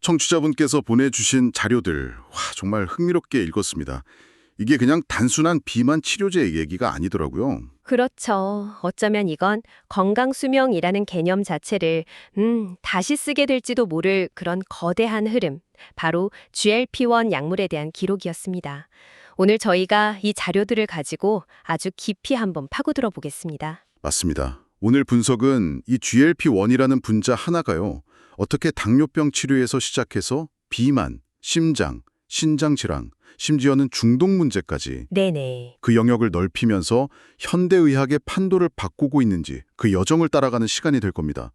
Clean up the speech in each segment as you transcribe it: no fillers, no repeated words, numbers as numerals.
청취자분께서 보내주신 자료들, 정말 흥미롭게 읽었습니다. 이게 그냥 단순한 비만 치료제 얘기가 아니더라고요. 그렇죠. 어쩌면 이건 건강수명이라는 개념 자체를 다시 쓰게 될지도 모를 그런 거대한 흐름, 바로 GLP-1 약물에 대한 기록이었습니다. 오늘 저희가 이 자료들을 가지고 아주 깊이 한번 파고들어 보겠습니다. 맞습니다. 오늘 분석은 이 GLP-1이라는 분자 하나가요. 어떻게 당뇨병 치료에서 시작해서 비만, 심장, 신장질환, 심지어는 중독 문제까지 네네. 그 영역을 넓히면서 현대의학의 판도를 바꾸고 있는지 그 여정을 따라가는 시간이 될 겁니다.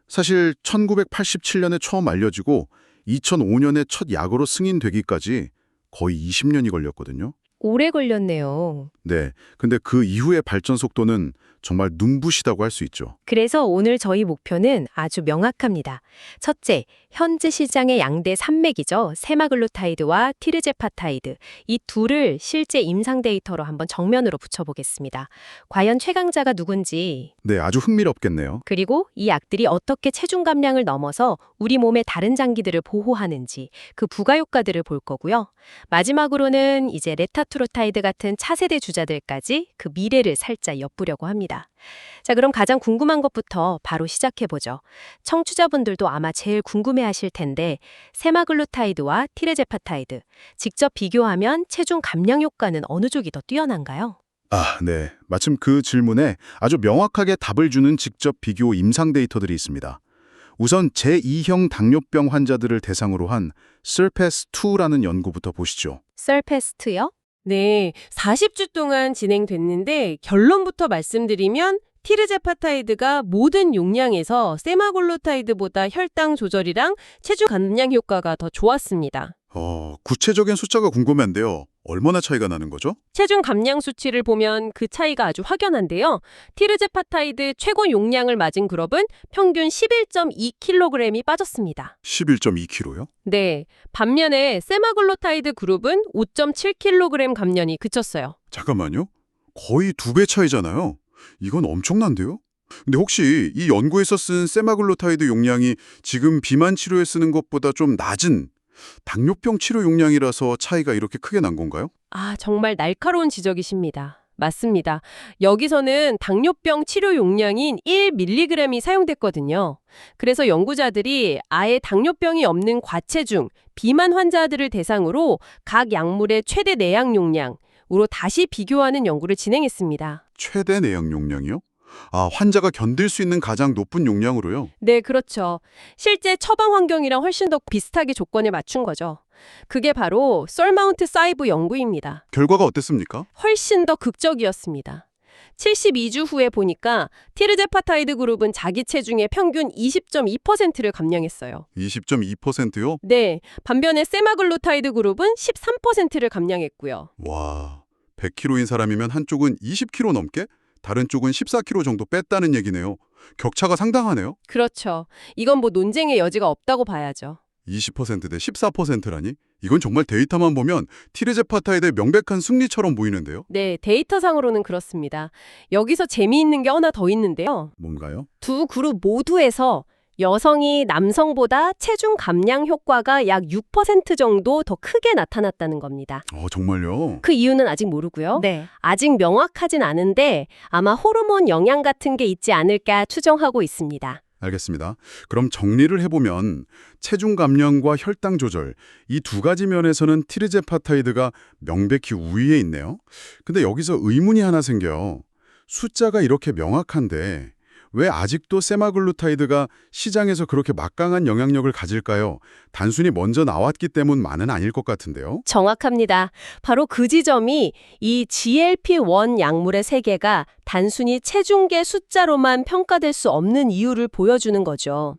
사실 1987년에 처음 알려지고 2005년에 첫 약으로 승인되기까지 거의 20년이 걸렸거든요. 오래 걸렸네요. 네, 근데 그 이후의 발전 속도는 정말 눈부시다고 할 수 있죠. 그래서 오늘 저희 목표는 아주 명확합니다. 첫째, 현재 시장의 양대 산맥이죠. 세마글루타이드와 티르제파타이드. 이 둘을 실제 임상 데이터로 한번 정면으로 붙여보겠습니다. 과연 최강자가 누군지, 네, 아주 흥미롭겠네요. 그리고 이 약들이 어떻게 체중 감량을 넘어서 우리 몸의 다른 장기들을 보호하는지, 그 부가효과들을 볼 거고요. 마지막으로는 이제 레타투로타이드 같은 차세대 주자들까지 그 미래를 살짝 엿보려고 합니다. 자, 그럼 가장 궁금한 것부터 바로 시작해보죠. 청취자분들도 아마 제일 궁금해하실 텐데 세마글루타이드와 티레제파타이드, 직접 비교하면 체중 감량 효과는 어느 쪽이 더 뛰어난가요? 네. 마침 그 질문에 아주 명확하게 답을 주는 직접 비교 임상 데이터들이 있습니다. 우선 제2형 당뇨병 환자들을 대상으로 한 SURPASS-2라는 연구부터 보시죠. 서페스트요? 네, 40주 동안 진행됐는데 결론부터 말씀드리면 티르제파타이드가 모든 용량에서 세마글루타이드보다 혈당 조절이랑 체중 감량 효과가 더 좋았습니다. 구체적인 숫자가 궁금한데요. 얼마나 차이가 나는 거죠? 체중 감량 수치를 보면 그 차이가 아주 확연한데요. 티르제파타이드 최고 용량을 맞은 그룹은 평균 11.2kg이 빠졌습니다. 11.2kg요? 네, 반면에 세마글루타이드 그룹은 5.7kg 감량이 그쳤어요. 잠깐만요. 거의 2배 차이잖아요. 이건 엄청난데요? 근데 혹시 이 연구에서 쓴 세마글루타이드 용량이 지금 비만 치료에 쓰는 것보다 좀 낮은 당뇨병 치료 용량이라서 차이가 이렇게 크게 난 건가요? 정말 날카로운 지적이십니다. 맞습니다. 여기서는 당뇨병 치료 용량인 1mg이 사용됐거든요. 그래서 연구자들이 아예 당뇨병이 없는 과체중, 비만 환자들을 대상으로 각 약물의 최대 내약 용량으로 다시 비교하는 연구를 진행했습니다. 최대 내약 용량이요? 환자가 견딜 수 있는 가장 높은 용량으로요? 네, 그렇죠. 실제 처방 환경이랑 훨씬 더 비슷하게 조건을 맞춘 거죠. 그게 바로 솔마운트 사이브 연구입니다. 결과가 어땠습니까? 훨씬 더 극적이었습니다. 72주 후에 보니까 티르제파타이드 그룹은 자기 체중의 평균 20.2%를 감량했어요. 20.2%요? 네, 반면에 세마글루타이드 그룹은 13%를 감량했고요. 와, 100kg인 사람이면 한쪽은 20kg 넘게? 다른 쪽은 14kg 정도 뺐다는 얘기네요. 격차가 상당하네요. 그렇죠. 이건 뭐 논쟁의 여지가 없다고 봐야죠. 20%대 14%라니? 이건 정말 데이터만 보면 티르제파타이드의 명백한 승리처럼 보이는데요. 네, 데이터상으로는 그렇습니다. 여기서 재미있는 게 하나 더 있는데요. 뭔가요? 두 그룹 모두에서 여성이 남성보다 체중 감량 효과가 약 6% 정도 더 크게 나타났다는 겁니다. 정말요? 그 이유는 아직 모르고요. 네. 아직 명확하진 않은데 아마 호르몬 영향 같은 게 있지 않을까 추정하고 있습니다. 알겠습니다. 그럼 정리를 해보면 체중 감량과 혈당 조절 이 두 가지 면에서는 티르제파타이드가 명백히 우위에 있네요. 근데 여기서 의문이 하나 생겨요. 숫자가 이렇게 명확한데 왜 아직도 세마글루타이드가 시장에서 그렇게 막강한 영향력을 가질까요? 단순히 먼저 나왔기 때문만은 아닐 것 같은데요. 정확합니다. 바로 그 지점이 이 GLP-1 약물의 세계가 단순히 체중계 숫자로만 평가될 수 없는 이유를 보여주는 거죠.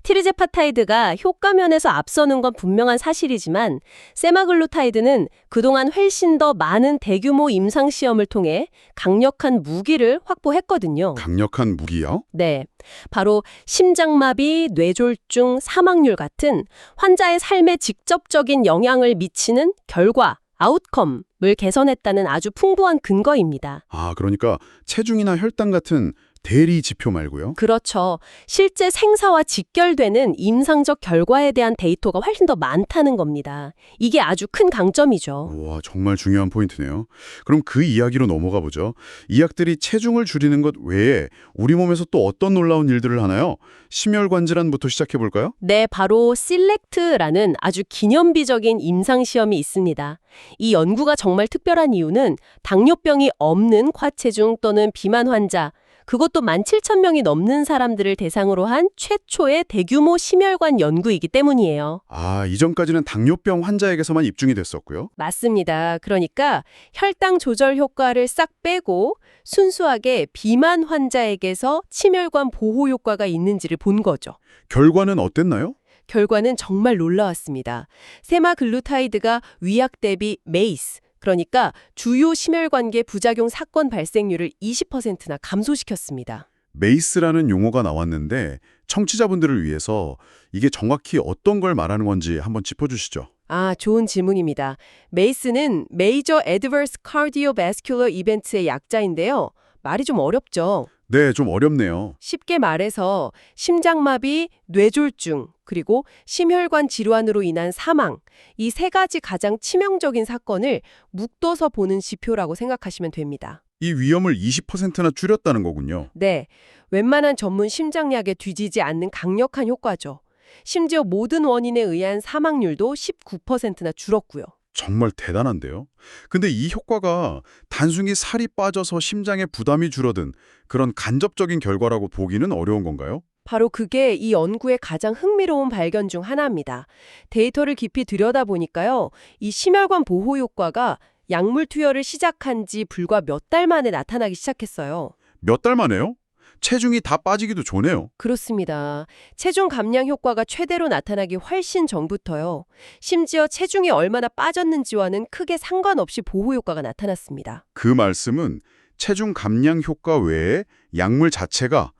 티르제파타이드가 효과면에서 앞서는 건 분명한 사실이지만 세마글루타이드는 그동안 훨씬 더 많은 대규모 임상시험을 통해 강력한 무기를 확보했거든요. 강력한 무기요? 네, 바로 심장마비, 뇌졸중, 사망률 같은 환자의 삶에 직접적인 영향을 미치는 결과, 아웃컴을 개선했다는 아주 풍부한 근거입니다. 그러니까 체중이나 혈당 같은 대리 지표 말고요. 그렇죠. 실제 생사와 직결되는 임상적 결과에 대한 데이터가 훨씬 더 많다는 겁니다. 이게 아주 큰 강점이죠. 와, 정말 중요한 포인트네요. 그럼 그 이야기로 넘어가 보죠. 이 약들이 체중을 줄이는 것 외에 우리 몸에서 또 어떤 놀라운 일들을 하나요? 심혈관 질환부터 시작해 볼까요? 네, 바로 실렉트라는 아주 기념비적인 임상시험이 있습니다. 이 연구가 정말 특별한 이유는 당뇨병이 없는 과체중 또는 비만 환자, 그것도 17,000명이 넘는 사람들을 대상으로 한 최초의 대규모 심혈관 연구이기 때문이에요. 아, 이전까지는 당뇨병 환자에게서만 입증이 됐었고요. 맞습니다. 그러니까 혈당 조절 효과를 싹 빼고 순수하게 비만 환자에게서 심혈관 보호 효과가 있는지를 본 거죠. 결과는 어땠나요? 결과는 정말 놀라웠습니다. 세마글루타이드가 위약 대비 메이스, 그러니까 주요 심혈관계 부작용 사건 발생률을 20%나 감소시켰습니다. 메이스라는 용어가 나왔는데 청취자분들을 위해서 이게 정확히 어떤 걸 말하는 건지 한번 짚어주시죠. 아, 좋은 질문입니다. 메이스는 Major Adverse Cardiovascular Event의 약자인데요. 말이 좀 어렵죠. 네, 좀 어렵네요. 쉽게 말해서 심장마비, 뇌졸중, 그리고 심혈관 질환으로 인한 사망, 이 세 가지 가장 치명적인 사건을 묶어서 보는 지표라고 생각하시면 됩니다. 이 위험을 20%나 줄였다는 거군요. 네, 웬만한 전문 심장약에 뒤지지 않는 강력한 효과죠. 심지어 모든 원인에 의한 사망률도 19%나 줄었고요. 정말 대단한데요. 근데 이 효과가 단순히 살이 빠져서 심장에 부담이 줄어든 그런 간접적인 결과라고 보기는 어려운 건가요? 바로 그게 이 연구의 가장 흥미로운 발견 중 하나입니다. 데이터를 깊이 들여다보니까요. 이 심혈관 보호 효과가 약물 투여를 시작한 지 불과 몇 달 만에 나타나기 시작했어요. 몇 달 만에요? 체중이 다 빠지기도 전에요. 그렇습니다. 체중 감량 효과가 최대로 나타나기 훨씬 전부터요. 심지어 체중이 얼마나 빠졌는지와는 크게 상관없이 보호 효과가 나타났습니다. 그 말씀은 체중 감량 효과 외에 약물 자체가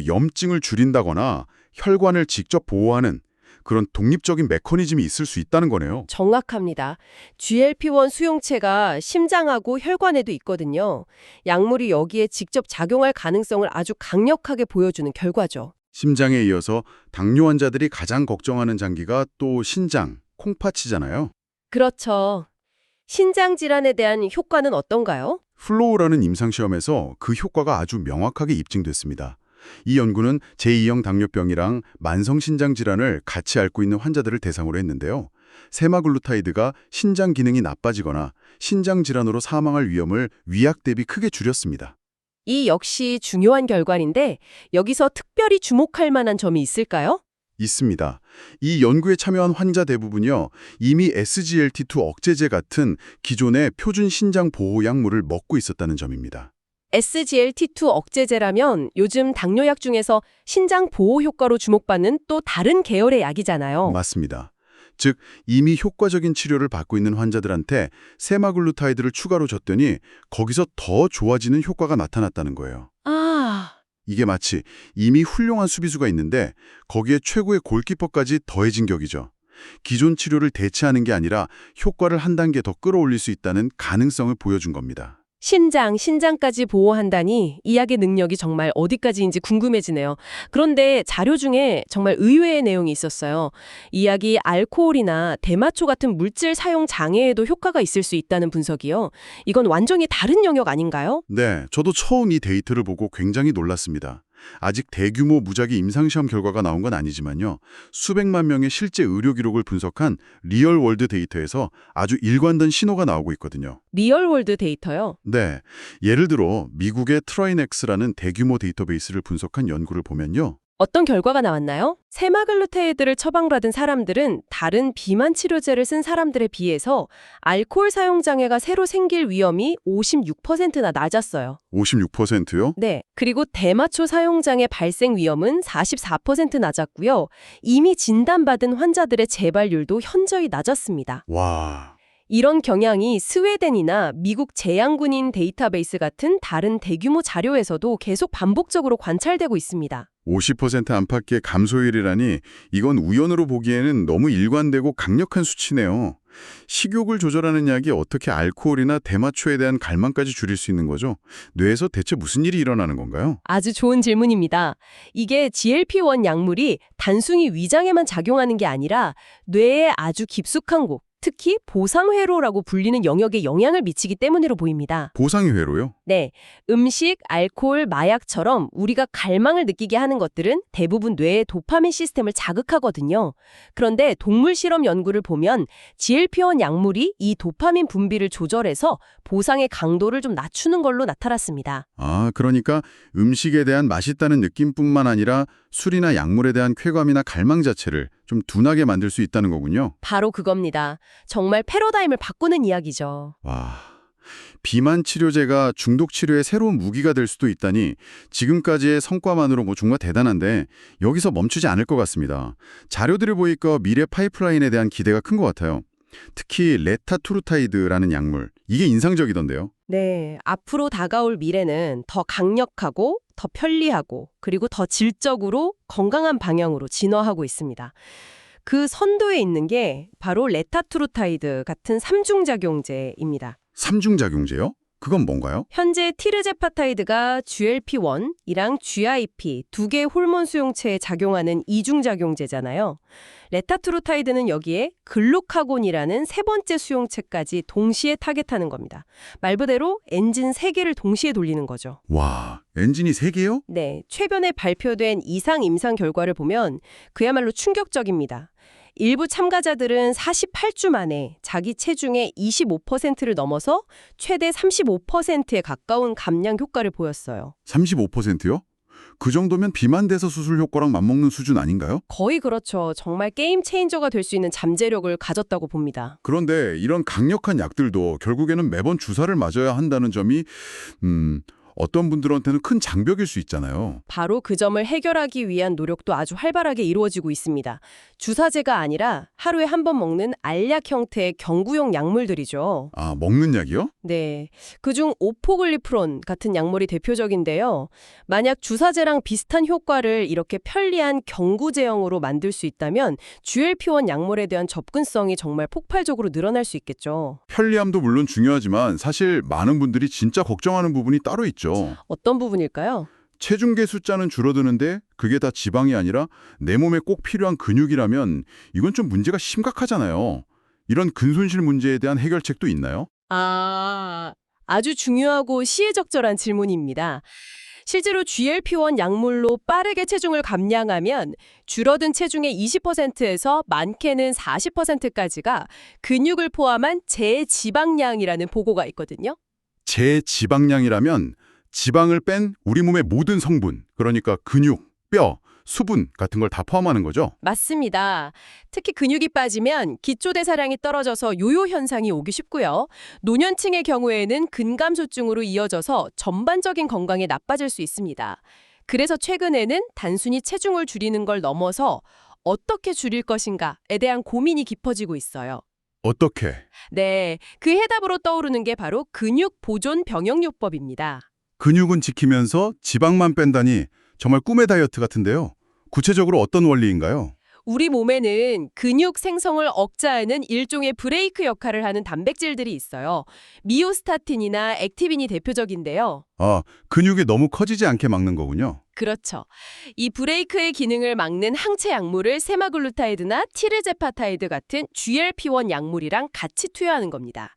염증을 줄인다거나 혈관을 직접 보호하는 그런 독립적인 메커니즘이 있을 수 있다는 거네요. 정확합니다. GLP-1 수용체가 심장하고 혈관에도 있거든요. 약물이 여기에 직접 작용할 가능성을 아주 강력하게 보여주는 결과죠. 심장에 이어서 당뇨 환자들이 가장 걱정하는 장기가 또 신장, 콩팥이잖아요. 그렇죠. 신장 질환에 대한 효과는 어떤가요? 플로우라는 임상시험에서 그 효과가 아주 명확하게 입증됐습니다. 이 연구는 제2형 당뇨병이랑 만성신장 질환을 같이 앓고 있는 환자들을 대상으로 했는데요. 세마글루타이드가 신장 기능이 나빠지거나 신장 질환으로 사망할 위험을 위약 대비 크게 줄였습니다. 이 역시 중요한 결과인데 여기서 특별히 주목할 만한 점이 있을까요? 있습니다. 이 연구에 참여한 환자 대부분이요, 이미 SGLT2 억제제 같은 기존의 표준 신장 보호 약물을 먹고 있었다는 점입니다. SGLT2 억제제라면 요즘 당뇨약 중에서 신장 보호 효과로 주목받는 또 다른 계열의 약이잖아요. 맞습니다. 즉, 이미 효과적인 치료를 받고 있는 환자들한테 세마글루타이드를 추가로 줬더니 거기서 더 좋아지는 효과가 나타났다는 거예요. 아, 이게 마치 이미 훌륭한 수비수가 있는데 거기에 최고의 골키퍼까지 더해진 격이죠. 기존 치료를 대체하는 게 아니라 효과를 한 단계 더 끌어올릴 수 있다는 가능성을 보여준 겁니다. 신장까지 보호한다니 이 약의 능력이 정말 어디까지인지 궁금해지네요. 그런데 자료 중에 정말 의외의 내용이 있었어요. 이 약이 알코올이나 대마초 같은 물질 사용 장애에도 효과가 있을 수 있다는 분석이요. 이건 완전히 다른 영역 아닌가요? 네, 저도 처음 이 데이터를 보고 굉장히 놀랐습니다. 아직 대규모 무작위 임상시험 결과가 나온 건 아니지만요. 수백만 명의 실제 의료 기록을 분석한 리얼월드 데이터에서 아주 일관된 신호가 나오고 있거든요. 리얼월드 데이터요? 네, 예를 들어 미국의 트라이넥스라는 대규모 데이터베이스를 분석한 연구를 보면요. 어떤 결과가 나왔나요? 세마글루타이드를 처방받은 사람들은 다른 비만 치료제를 쓴 사람들에 비해서 알코올 사용 장애가 새로 생길 위험이 56%나 낮았어요. 56%요? 네. 그리고 대마초 사용 장애 발생 위험은 44% 낮았고요. 이미 진단받은 환자들의 재발률도 현저히 낮았습니다. 와, 이런 경향이 스웨덴이나 미국 재향군인 데이터베이스 같은 다른 대규모 자료에서도 계속 반복적으로 관찰되고 있습니다. 50% 안팎의 감소율이라니 이건 우연으로 보기에는 너무 일관되고 강력한 수치네요. 식욕을 조절하는 약이 어떻게 알코올이나 대마초에 대한 갈망까지 줄일 수 있는 거죠? 뇌에서 대체 무슨 일이 일어나는 건가요? 아주 좋은 질문입니다. 이게 GLP-1 약물이 단순히 위장에만 작용하는 게 아니라 뇌에 아주 깊숙한 곳, 특히 보상회로라고 불리는 영역에 영향을 미치기 때문으로 보입니다. 보상의 회로요? 네, 음식, 알코올, 마약처럼 우리가 갈망을 느끼게 하는 것들은 대부분 뇌의 도파민 시스템을 자극하거든요. 그런데 동물 실험 연구를 보면 GLP-1 약물이 이 도파민 분비를 조절해서 보상의 강도를 좀 낮추는 걸로 나타났습니다. 아, 그러니까 음식에 대한 맛있다는 느낌뿐만 아니라 술이나 약물에 대한 쾌감이나 갈망 자체를 좀 둔하게 만들 수 있다는 거군요. 바로 그겁니다. 정말 패러다임을 바꾸는 이야기죠. 와, 비만 치료제가 중독 치료의 새로운 무기가 될 수도 있다니 지금까지의 성과만으로 정말 대단한데 여기서 멈추지 않을 것 같습니다. 자료들을 보니까 미래 파이프라인에 대한 기대가 큰 것 같아요. 특히 레타투르타이드라는 약물, 이게 인상적이던데요. 네, 앞으로 다가올 미래는 더 강력하고 더 편리하고 그리고 더 질적으로 건강한 방향으로 진화하고 있습니다. 그 선도에 있는 게 바로 레타투르타이드 같은 삼중작용제입니다. 삼중작용제요? 그건 뭔가요? 현재 티르제파타이드가 GLP-1이랑 GIP 두 개의 호르몬 수용체에 작용하는 이중작용제잖아요. 레타투르타이드는 여기에 글루카곤이라는 세 번째 수용체까지 동시에 타겟하는 겁니다. 말 그대로 엔진 3개를 동시에 돌리는 거죠. 와, 엔진이 3개요? 네, 최근에 발표된 이상 임상 결과를 보면 그야말로 충격적입니다. 일부 참가자들은 48주 만에 자기 체중의 25%를 넘어서 최대 35%에 가까운 감량 효과를 보였어요. 35%요? 그 정도면 비만대사 수술 효과랑 맞먹는 수준 아닌가요? 거의 그렇죠. 정말 게임 체인저가 될 수 있는 잠재력을 가졌다고 봅니다. 그런데 이런 강력한 약들도 결국에는 매번 주사를 맞아야 한다는 점이 어떤 분들한테는 큰 장벽일 수 있잖아요. 바로 그 점을 해결하기 위한 노력도 아주 활발하게 이루어지고 있습니다. 주사제가 아니라 하루에 한 번 먹는 알약 형태의 경구용 약물들이죠. 아, 먹는 약이요? 네, 그중 오포글리프론 같은 약물이 대표적인데요. 만약 주사제랑 비슷한 효과를 이렇게 편리한 경구제형으로 만들 수 있다면 GLP-1 약물에 대한 접근성이 정말 폭발적으로 늘어날 수 있겠죠. 편리함도 물론 중요하지만 사실 많은 분들이 진짜 걱정하는 부분이 따로 있죠. 어떤 부분일까요? 체중계 숫자는 줄어드는데 그게 다 지방이 아니라 내 몸에 꼭 필요한 근육이라면 이건 좀 문제가 심각하잖아요. 이런 근손실 문제에 대한 해결책도 있나요? 아주 중요하고 시의적절한 질문입니다. 실제로 GLP-1 약물로 빠르게 체중을 감량하면 줄어든 체중의 20%에서 많게는 40%까지가 근육을 포함한 제지방량이라는 보고가 있거든요. 제지방량이라면 지방을 뺀 우리 몸의 모든 성분, 그러니까 근육, 뼈, 수분 같은 걸 다 포함하는 거죠? 맞습니다. 특히 근육이 빠지면 기초대사량이 떨어져서 요요 현상이 오기 쉽고요. 노년층의 경우에는 근감소증으로 이어져서 전반적인 건강에 나빠질 수 있습니다. 그래서 최근에는 단순히 체중을 줄이는 걸 넘어서 어떻게 줄일 것인가에 대한 고민이 깊어지고 있어요. 어떻게? 네, 그 해답으로 떠오르는 게 바로 근육 보존 병역요법입니다. 근육은 지키면서 지방만 뺀다니 정말 꿈의 다이어트 같은데요. 구체적으로 어떤 원리인가요? 우리 몸에는 근육 생성을 억제하는 일종의 브레이크 역할을 하는 단백질들이 있어요. 미오스타틴이나 액티빈이 대표적인데요. 아, 근육이 너무 커지지 않게 막는 거군요. 그렇죠. 이 브레이크의 기능을 막는 항체 약물을 세마글루타이드나 티르제파타이드 같은 GLP-1 약물이랑 같이 투여하는 겁니다.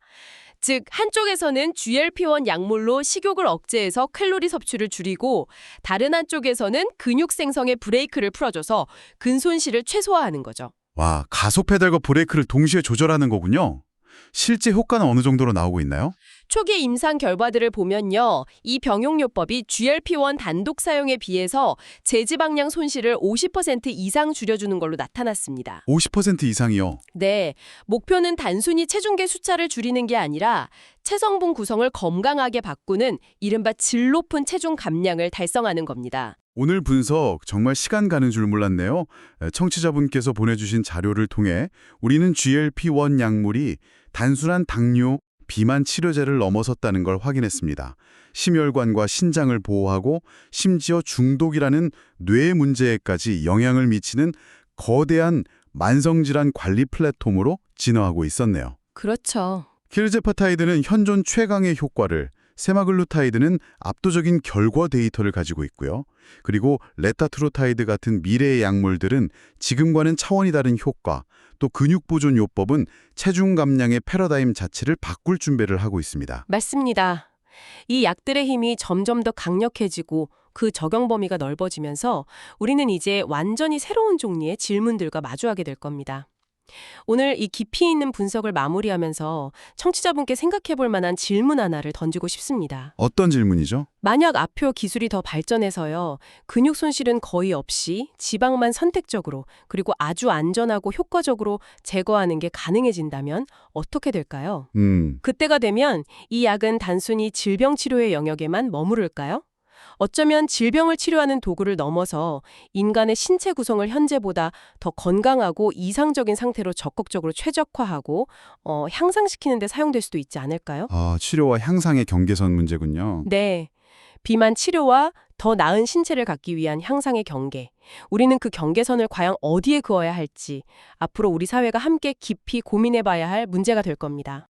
즉, 한쪽에서는 GLP-1 약물로 식욕을 억제해서 칼로리 섭취를 줄이고 다른 한쪽에서는 근육 생성의 브레이크를 풀어줘서 근손실을 최소화하는 거죠. 와, 가속 페달과 브레이크를 동시에 조절하는 거군요. 실제 효과는 어느 정도로 나오고 있나요? 초기 임상 결과들을 보면요. 이 병용요법이 GLP-1 단독 사용에 비해서 제지방량 손실을 50% 이상 줄여주는 걸로 나타났습니다. 50% 이상이요. 네, 목표는 단순히 체중계 숫자를 줄이는 게 아니라 체성분 구성을 건강하게 바꾸는 이른바 질 높은 체중 감량을 달성하는 겁니다. 오늘 분석 정말 시간 가는 줄 몰랐네요. 청취자분께서 보내주신 자료를 통해 우리는 GLP-1 약물이 단순한 당뇨, 비만 치료제를 넘어섰다는 걸 확인했습니다. 심혈관과 신장을 보호하고 심지어 중독이라는 뇌 문제에까지 영향을 미치는 거대한 만성질환 관리 플랫폼으로 진화하고 있었네요. 그렇죠. 티르제파타이드는 현존 최강의 효과를, 세마글루타이드는 압도적인 결과 데이터를 가지고 있고요. 그리고 레타트로타이드 같은 미래의 약물들은 지금과는 차원이 다른 효과, 또 근육 보존 요법은 체중 감량의 패러다임 자체를 바꿀 준비를 하고 있습니다. 맞습니다. 이 약들의 힘이 점점 더 강력해지고 그 적용 범위가 넓어지면서 우리는 이제 완전히 새로운 종류의 질문들과 마주하게 될 겁니다. 오늘 이 깊이 있는 분석을 마무리하면서 청취자분께 생각해 볼 만한 질문 하나를 던지고 싶습니다. 어떤 질문이죠? 만약 앞으로 기술이 더 발전해서요, 근육 손실은 거의 없이 지방만 선택적으로 그리고 아주 안전하고 효과적으로 제거하는 게 가능해진다면 어떻게 될까요? 그때가 되면 이 약은 단순히 질병 치료의 영역에만 머무를까요? 어쩌면 질병을 치료하는 도구를 넘어서 인간의 신체 구성을 현재보다 더 건강하고 이상적인 상태로 적극적으로 최적화하고 향상시키는 데 사용될 수도 있지 않을까요? 치료와 향상의 경계선 문제군요. 네. 비만 치료와 더 나은 신체를 갖기 위한 향상의 경계. 우리는 그 경계선을 과연 어디에 그어야 할지 앞으로 우리 사회가 함께 깊이 고민해봐야 할 문제가 될 겁니다.